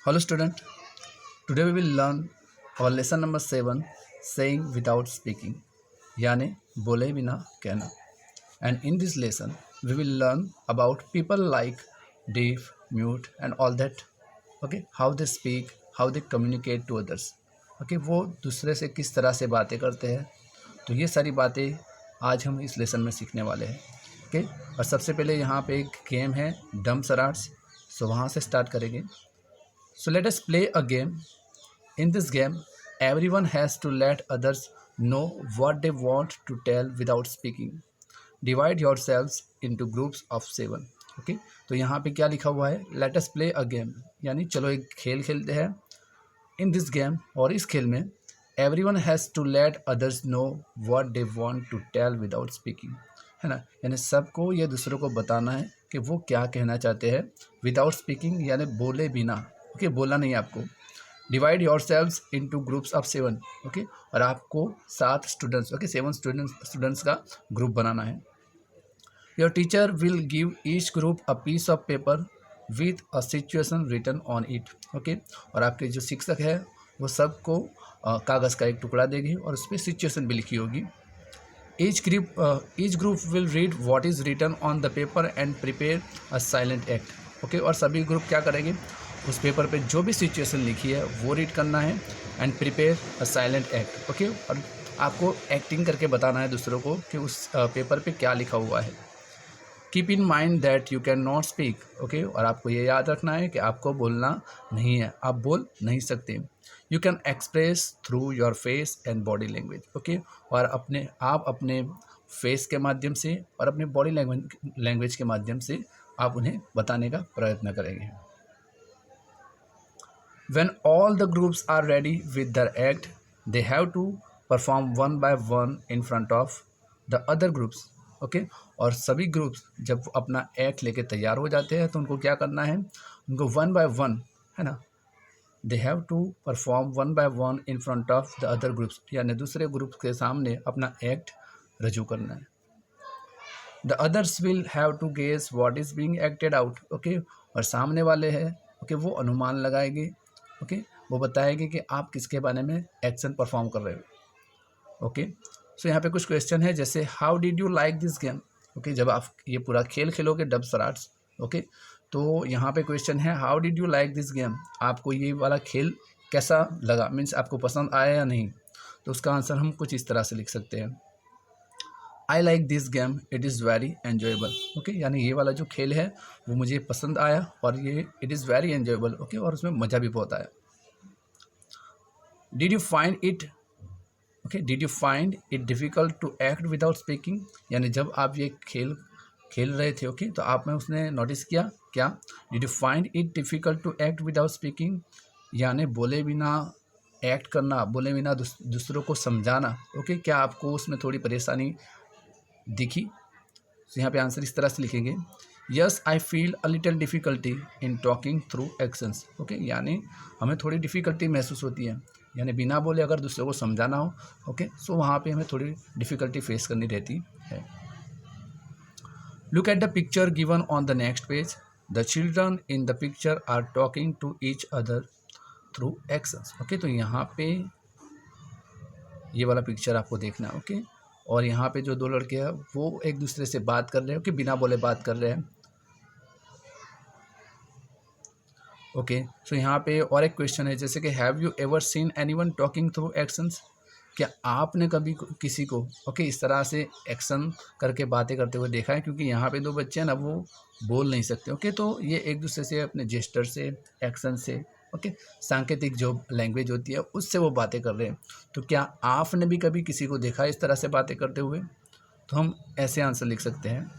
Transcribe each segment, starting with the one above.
Hello student, today we will learn our lesson number 7 saying without speaking यानी बोले बिना कहना. And in this lesson we will learn about people like deaf, mute and all that. Okay, how they speak, how they communicate to others. Okay, वो दूसरे से किस तरह से बातें करते हैं. तो ये सारी बातें आज हम इस लेसन में सीखने वाले हैं. ओके, और सबसे पहले यहाँ पे एक गेम है डम सराट्स. सो वहाँ से स्टार्ट करेंगे. So let us play a game. In this game, everyone has to let others know what they want to tell without speaking. Divide yourselves into groups of 7. Okay? तो यहाँ पे क्या लिखा हुआ है? Let us play a game. यानी चलो एक खेल खेलते हैं. In this game और इस खेल में everyone has to let others know what they want to tell without speaking. है ना? यानी सबको ये दूसरों को बताना है कि वो क्या कहना चाहते हैं without speaking यानी बोले बिना. ओके, बोलना नहीं है आपको. Divide your selves into groups of 7. Okay, और आपको 7 स्टूडेंट्स, ओके 7 स्टूडेंट्स का ग्रुप बनाना है. Your teacher will give each group a piece of paper with a situation written on it. Okay, और आपके जो शिक्षक है वो सबको कागज़ का एक टुकड़ा देगी और उस पर सिचुएशन भी लिखी होगी. Each group will read what is written on the paper and prepare a silent act. Okay, और सभी ग्रुप क्या करेंगे, उस पेपर पे जो भी सिचुएशन लिखी है वो रीड करना है and prepare a silent act. Okay, और आपको एक्टिंग करके बताना है दूसरों को कि उस पेपर पे क्या लिखा हुआ है. Keep in mind that you can not speak. Okay, और आपको ये याद रखना है कि आपको बोलना नहीं है, आप बोल नहीं सकते. You can express through your face and body language. Okay, और आप अपने फेस के माध्यम से और अपने बॉडी लैंग्वेज के माध्यम से आप उन्हें बताने का प्रयत्न करेंगे. When all the groups are ready with their act, they have to perform one by one in front of the other groups. Okay, और सभी ग्रुप्स जब अपना एक्ट लेके तैयार हो जाते हैं तो उनको क्या करना है, उनको वन बाय वन, है ना, they have to perform one by one in front of the other groups, यानी दूसरे ग्रुप के सामने अपना एक्ट रजू करना है. The others will have to guess what is being acted out. Okay, और सामने वाले हैं, ओके, वो अनुमान लगाएंगे. ओके, वो बताएंगे कि आप किसके बारे में एक्शन परफॉर्म कर रहे हो. ओके, सो यहाँ पे कुछ क्वेश्चन है जैसे how did you like this game. Okay, जब आप ये पूरा खेल खेलोगे डब सराट्स, ओके, तो यहाँ पे क्वेश्चन है how did you like this game. आपको ये वाला खेल कैसा लगा, मीन्स आपको पसंद आया या नहीं. तो उसका आंसर हम कुछ इस तरह से लिख सकते हैं, I like this game, it is very enjoyable. Okay, यानी ये वाला जो खेल है वो मुझे पसंद आया और ये it is very enjoyable. Okay, और उसमें मज़ा भी बहुत आया. Did you find it, okay, did you find it difficult to act without speaking. यानी जब आप ये खेल रहे थे, ओके, तो आपने उसने नोटिस किया क्या, did you find it difficult to act without speaking, यानी बोले बिना एक्ट करना, बोले बिना दूसरों को समझाना. ओके, क्या आपको उसमें थोड़ी परेशानी दिखी. तो यहाँ पे आंसर इस तरह से लिखेंगे, yes I feel a little difficulty in talking through actions. Okay, यानी हमें थोड़ी डिफ़िकल्टी महसूस होती है, यानी बिना बोले अगर दूसरे को समझाना हो. ओके, सो वहाँ पे हमें थोड़ी डिफ़िकल्टी फेस करनी रहती है. Look at the picture given on the next page. The children in the picture are talking to each other through actions. Okay, तो यहाँ पे ये वाला पिक्चर आपको देखना है. ओके, और यहाँ पे जो 2 लड़के हैं वो एक दूसरे से बात कर रहे हैं, कि बिना बोले बात कर रहे हैं. ओके, सो यहाँ पे और एक क्वेश्चन है जैसे कि have you ever seen anyone talking through actions. क्या आपने कभी किसी को, ओके, इस तरह से एक्शन करके बातें करते हुए देखा है. क्योंकि यहाँ पे 2 बच्चे हैं ना, वो बोल नहीं सकते. ओके, तो ये एक दूसरे से अपने जेस्टर से, एक्शन से, ओके, सांकेतिक जो लैंग्वेज होती है उससे वो बातें कर रहे हैं. तो क्या आपने भी कभी किसी को देखा है इस तरह से बातें करते हुए. तो हम ऐसे आंसर लिख सकते हैं,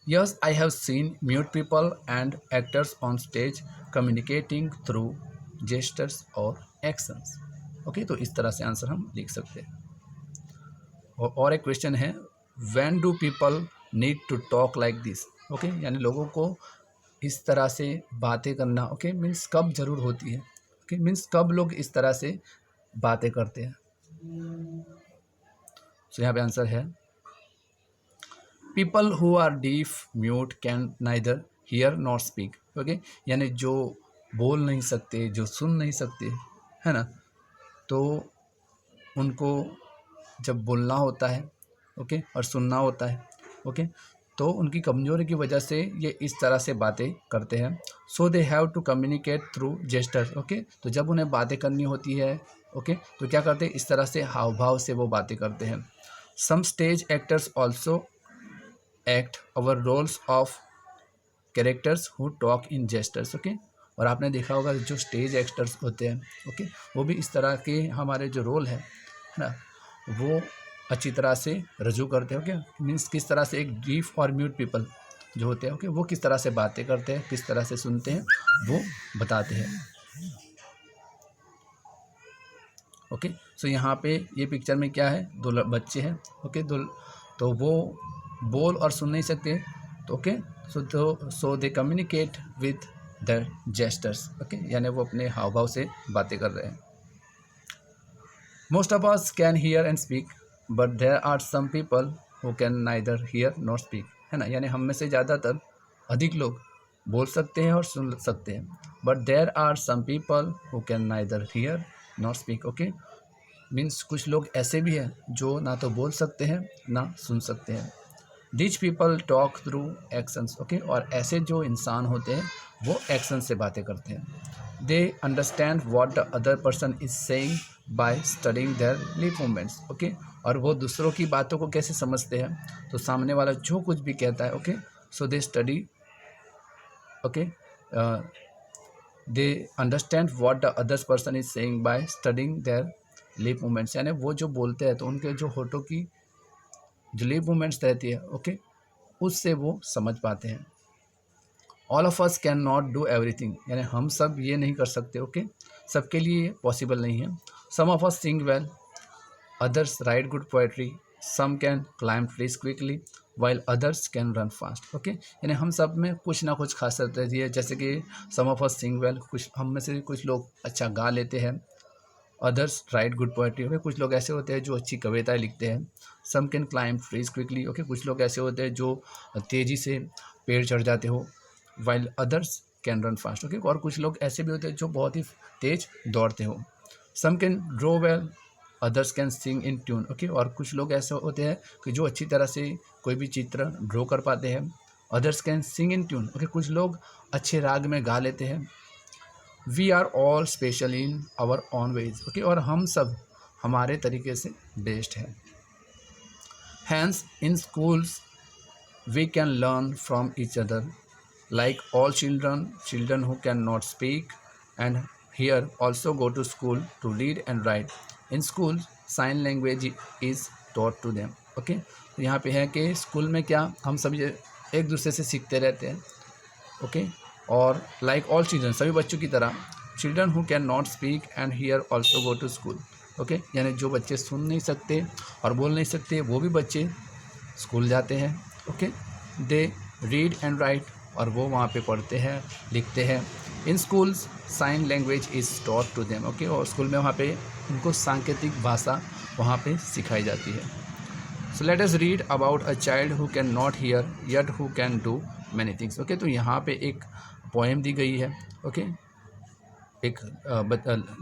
yes I have seen mute people and actors on stage communicating through gestures और एक्शंस. ओके, तो इस तरह से आंसर हम लिख सकते हैं. और एक क्वेश्चन है, when do people need to talk like this. Okay, यानी लोगों को इस तरह से बातें करना, ओके, मीन्स कब ज़रूर होती है. ओके, मीन्स कब लोग इस तरह से बातें करते हैं. सो यहाँ पे आंसर है, people who are deaf mute can neither hear not speak. Okay, यानी जो बोल नहीं सकते, जो सुन नहीं सकते, है ना, तो उनको जब बोलना होता है, ओके, और सुनना होता है, ओके, तो उनकी कमज़ोरी की वजह से ये इस तरह से बातें करते हैं। So they have to communicate through gestures, okay. तो जब उन्हें बातें करनी होती है, ओके, तो क्या करते हैं, इस तरह से हाव भाव से वो बातें करते हैं। Some stage actors also act our roles of characters who talk in gestures, okay. और आपने देखा होगा जो स्टेज एक्टर्स होते हैं, ओके, वो भी इस तरह के हमारे जो रोल है ना, वो अच्छी तरह से रजू करते हैं, ओके। मीन्स किस तरह से एक डीफ और म्यूट पीपल जो होते हैं, ओके, वो किस तरह से बातें करते हैं, किस तरह से सुनते हैं, वो बताते हैं, ओके। सो यहाँ पे ये पिक्चर में क्या है, दो बच्चे हैं, ओके, तो वो बोल और सुन नहीं सकते, तो okay, so they communicate with the gestures, okay, यानी वो अपने हाव भाव से बातें कर रहे हैं। Most of us can hear and speak but there are some people who can neither hear not speak, है ना, यानी हम में से ज़्यादातर अधिक लोग बोल सकते हैं और सुन सकते हैं, but there are some people who can neither hear not speak, okay. Means कुछ लोग ऐसे भी हैं जो ना तो बोल सकते हैं ना सुन सकते हैं। Which people talk through actions, okay, और ऐसे जो इंसान होते हैं वो एक्शन से बातें करते हैं। They understand what the other person is saying by studying there lip movements, okay. और वो दूसरों की बातों को कैसे समझते हैं, तो सामने वाला जो कुछ भी कहता है, okay, so they study, okay, they understand what the others person is saying by studying there lip movements, यानी वो जो बोलते हैं तो उनके जो होठों की जो लिप मूवमेंट्स रहती है, ओके, उससे वो समझ पाते हैं। All of us can not do everything, यानी हम सब ये नहीं कर सकते, ओके, सबके लिए पॉसिबल नहीं है। Some of us sing well, others write good poetry, some can climb trees quickly while others can run fast, okay, यानी हम सब में कुछ ना कुछ खासियत रहती है, जैसे कि सम ऑफ अस सिंग वेल, कुछ हम में से कुछ लोग अच्छा गा लेते हैं, others write good poetry, okay, कुछ लोग ऐसे होते हैं जो अच्छी कविताएं लिखते हैं। Some can climb trees quickly, okay, कुछ लोग ऐसे होते हैं जो तेज़ी से पेड़ चढ़ जाते हो, while others can run fast, okay, और कुछ लोग ऐसे भी होते हैं जो बहुत ही तेज दौड़ते हो। Some can draw well, others can sing in tune, okay, और कुछ लोग ऐसे होते हैं कि जो अच्छी तरह से कोई भी चित्र ड्रॉ कर पाते हैं। Others can sing in tune, okay, कुछ लोग अच्छे राग में गा लेते हैं। We are all special in our own ways, okay, और हम सब हमारे तरीके से बेस्ट हैं। Hence in schools we can learn from each other, like all children who cannot speak and hear also go to school to read and write. In school sign language is taught to them, okay। तो यहाँ पे है कि school में क्या हम सभी एक दूसरे से सीखते रहते हैं, ओके, और लाइक ऑल चिल्ड्रन, सभी बच्चों की तरह, children who can not speak and hear also go to school, okay, यानी जो बच्चे सुन नहीं सकते और बोल नहीं सकते वो भी बच्चे स्कूल जाते हैं, okay. They read and write, और वो वहाँ पे पढ़ते हैं लिखते हैं। In schools sign language is taught to them, okay, और स्कूल में वहाँ पे उनको सांकेतिक भाषा वहाँ पे सिखाई जाती है। So let us read about a child who can not here yet who can do many things, okay. तो यहाँ पे एक पोएम दी गई है, ओके, एक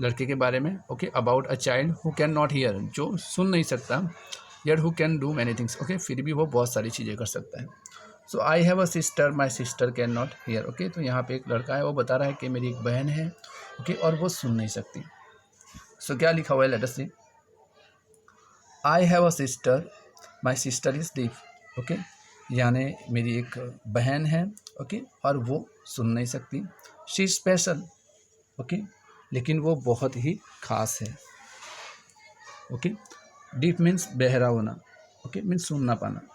लड़के के बारे में, okay, about a child who can not hear, जो सुन नहीं सकता, yet who can do many things, okay, फिर भी वो बहुत सारी चीज़ें कर सकता है। So I have a sister my sister can not hear, okay, तो यहाँ पे एक लड़का है वो बता रहा है कि मेरी एक बहन है, ओके, और वो सुन नहीं सकती। सो क्या लिखा हुआ है, let us see. I have a sister my sister is deaf, okay, यानी मेरी एक बहन है, ओके, और वो सुन नहीं सकती। शी स्पेशल, ओके, लेकिन वो बहुत ही खास है, ओके। डीफ मीन्स बहरा होना, ओके, मीन्स सुन ना पाना।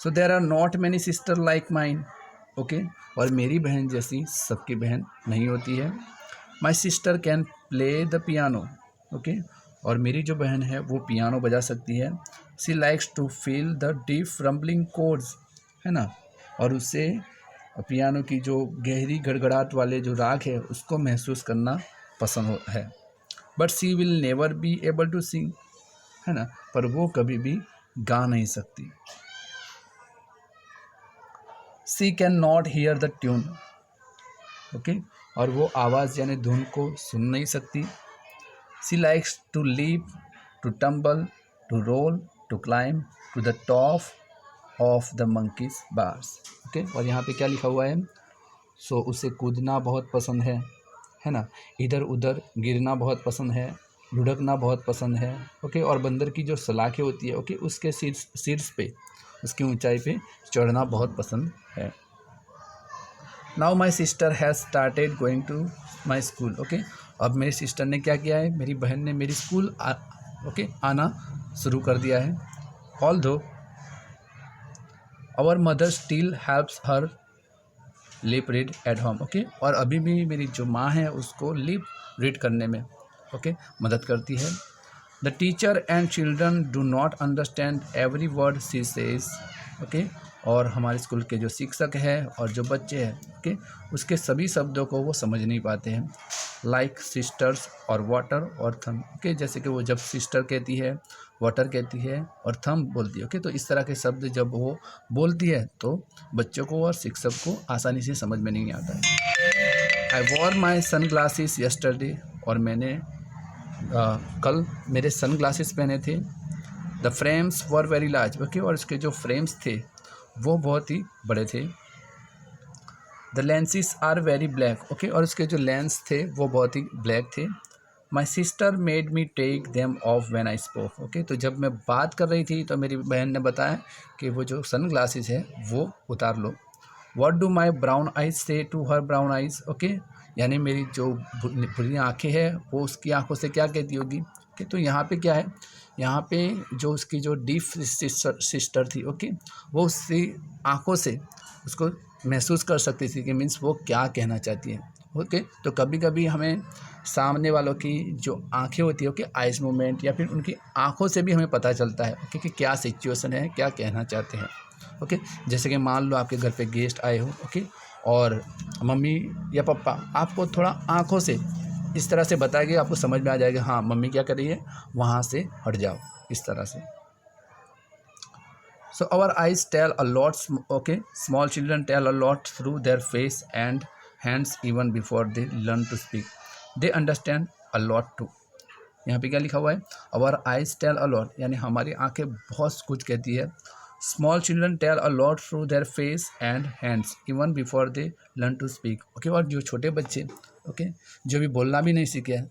So there are not many sister like mine, okay, और मेरी बहन जैसी सबकी बहन नहीं होती है। My sister can play the piano, okay, और मेरी जो बहन है वो पियानो बजा सकती है। She likes to feel the deep rumbling chords, है ना, और उसे पियानो की जो गहरी गड़गड़ाहट वाले जो राग है उसको महसूस करना पसंद है। But she will never be able to sing, है ना, पर वो कभी भी गा नहीं सकती। She can not hear the tune, okay, और वो आवाज़ यानी धुन को सुन नहीं सकती। She likes to leap, to tumble, to roll, to climb to the top of the monkeys bars. Okay, और यहाँ पे क्या लिखा हुआ है? सो उसे कूदना बहुत पसंद है ना, इधर उधर गिरना बहुत पसंद है, लुढ़कना बहुत पसंद है। ओके, और बंदर की जो सलाखें होती है, ओके, उसके शीर्ष पे, उसकी ऊंचाई पे चढ़ना बहुत पसंद है। Now my sister has started going to my school. Okay, अब मेरी सिस्टर ने क्या किया है? मेरी बहन ने मेरी स्कूल आना शुरू कर दिया है। Although our mother still helps her lip read at home. Okay, और अभी भी मेरी जो माँ है उसको लिप रीड करने में मदद करती है। The teacher and children do not understand every word she says. Okay, और हमारे स्कूल के जो शिक्षक हैं और जो बच्चे हैं, ओके, उसके सभी शब्दों को वो समझ नहीं पाते हैं। लाइक सिस्टर्स और वाटर और थम। ओके, जैसे कि वो जब सिस्टर कहती है, वाटर कहती है और थम बोलती है। ओके, तो इस तरह के शब्द जब वो बोलती है तो बच्चों को और शिक्षक को आसानी से समझ में नहीं आता है। आई वॉर माई सन ग्लासेस यस्टरडे, और मैंने कल मेरे सन ग्लासेस पहने थे। The frames were very large. Okay, और उसके जो फ्रेम्स थे वो बहुत ही बड़े थे। The lenses are very black. Okay, और उसके जो लेंस थे वो बहुत ही ब्लैक थे। My sister made me take them off when I spoke. Okay, तो जब मैं बात कर रही थी तो मेरी बहन ने बताया कि वो जो सन ग्लासेस है वो उतार लो। What do my brown eyes say to her brown eyes. Okay, यानी मेरी जो बुरी आँखें हैं वो उसकी आँखों से क्या कहती होगी। ओके, तो यहाँ पे क्या है? यहाँ पे जो उसकी जो डीप सिस्टर थी, ओके, वो उसकी आँखों से उसको महसूस कर सकती थी कि मीन्स वो क्या कहना चाहती है। ओके, तो कभी कभी हमें सामने वालों की जो आंखें होती है, ओके, आइज मूवमेंट या फिर उनकी आंखों से भी हमें पता चलता है, ओके, कि क्या सिचुएशन है, क्या कहना चाहते हैं। ओके, जैसे कि मान लो आपके घर पे गेस्ट आए हो, ओके, और मम्मी या पापा आपको थोड़ा आंखों से इस तरह से बताएंगे, आपको समझ में आ जाएगा हाँ मम्मी क्या कर रही है, वहाँ से हट जाओ, इस तरह से। So our eyes tell a lot. Okay, small children tell a lot through their face and hands even before they learn to speak. They understand a lot too. यहाँ पे क्या लिखा हुआ है? Our eyes tell a lot, यानी हमारी आंखें बहुत कुछ कहती है। Small children tell a lot through their face and hands even before they learn to speak. Okay, और जो छोटे बच्चे, ओके, जो भी बोलना भी नहीं सीखे हैं,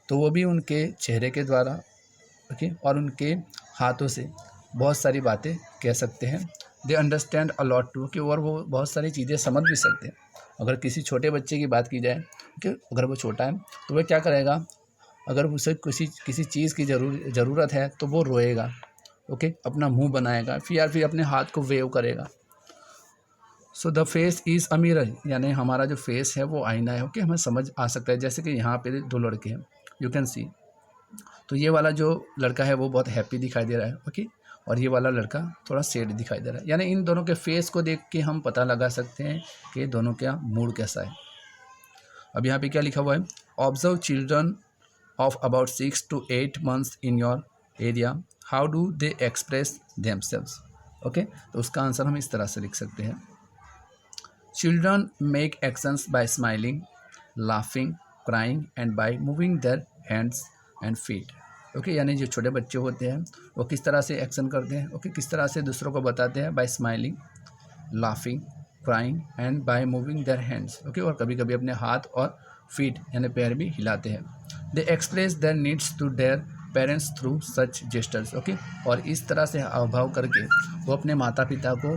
तो वो भी उनके चेहरे के द्वारा, ओके, और उनके हाथों से बहुत सारी बातें कह सकते हैं। They understand a lot too, कि और वो बहुत सारी चीज़ें समझ भी सकते हैं। अगर किसी छोटे बच्चे की बात की जाए, कि अगर वो छोटा है तो वह क्या करेगा? अगर उसे किसी चीज़ की ज़रूरत है तो वो रोएगा, ओके, अपना मुंह बनाएगा, फिर अपने हाथ को वेव करेगा। So the face is a mirror, यानी हमारा जो फेस है वो आईना है। ओके, हमें समझ आ सकता है। जैसे कि यहाँ पे दो लड़के हैं, यू कैन सी, तो ये वाला जो लड़का है वो बहुत हैप्पी दिखाई दे रहा है, ओके, और ये वाला लड़का थोड़ा सैड दिखाई दे रहा है। यानी इन दोनों के फेस को देख के हम पता लगा सकते हैं कि दोनों का मूड कैसा है। अब यहाँ पे क्या लिखा हुआ है? Observe children of about 6 to 8 months in your area, how do they express themselves. Okay, तो उसका आंसर हम इस तरह से लिख सकते हैं। Children make actions bye smiling, laughing, crying and by moving their hands and feet. Okay, यानी जो छोटे बच्चे होते हैं वो किस तरह से एक्शन करते हैं, ओके, किस तरह से दूसरों को बताते हैं? Bye smiling, laughing, crying and by moving their hands. Okay, और कभी कभी अपने हाथ और फीट यानी पैर भी हिलाते हैं। They express their needs to their parents through such gestures. Okay, और इस तरह से हाव भाव करके वो अपने माता पिता को